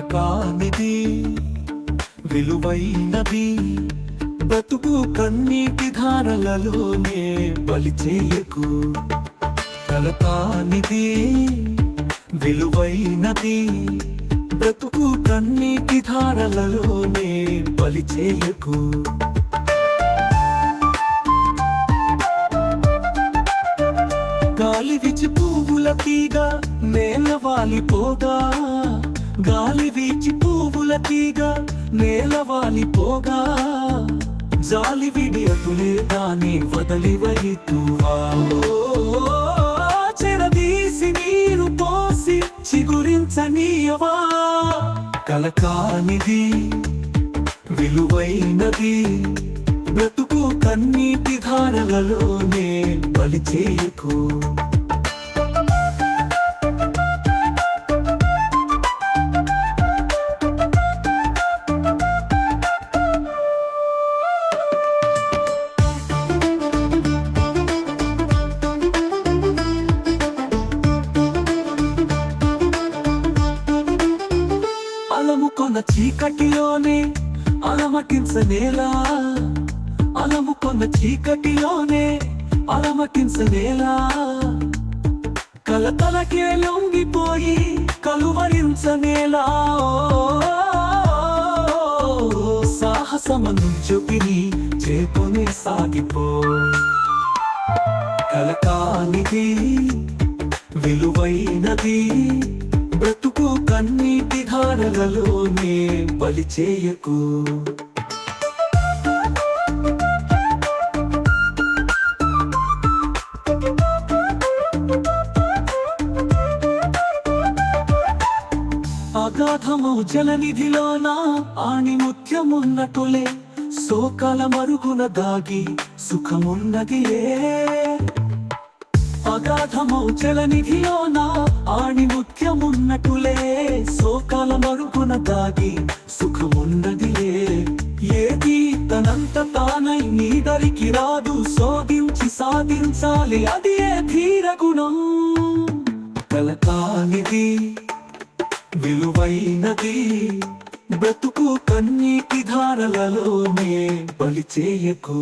కలకానిది విలువైనది బ్రతుకు కన్నీటి ధారలలోనే బలి చేయకు. కలకానిది విలువైనది బ్రతుకు కన్నీటి ధారలలోనే బలి చేయకు. గాలి వీచి పువ్వుల తీగ నేల వాలిపోగా, గాలి వీచి పువ్వుల తీగ నేల వాలిపోగా, జాలి విడి అతులే దాని వదలి వహితువా. చెరదీసి నీరు పోసి చిగురించనీయవా. కలకానిది విలువైనది బ్రతుకు కన్నీటి ధారలలోనే బలి చేయకు. అలముకొన్న చీకటిలోనే అలమటించనేలా, అలముకొన్న చీకటిలోనే అలమటించనేలా, కలతలకే లొంగిపోయి కలువరించనేలా. సాహసమను చూపిని చేతోనే సాగిపో. కలకానిది విలువైనది బ్రతుకు కన్నీటి ధారలలోనే బలి చేయకు. అగాధము జలనిధిలోన ఆణిముత్యమున్నటులే, శోకాల మరుగున దాగి సుఖమున్నదిలే. అగాధము జలనిధిలోన ఆణిముత్యమున్నటులే, శోకాల మరుగున దాగి సుఖమున్నదిలే. ఏది తనంత తానై నీ దరికి రాదు, శోధించి సాధించాలి అది ఏ ధీరగుణం. కలకానిది విలువైనది బ్రతుకు కన్నీటి ధారలలోనే బలి చేయకు.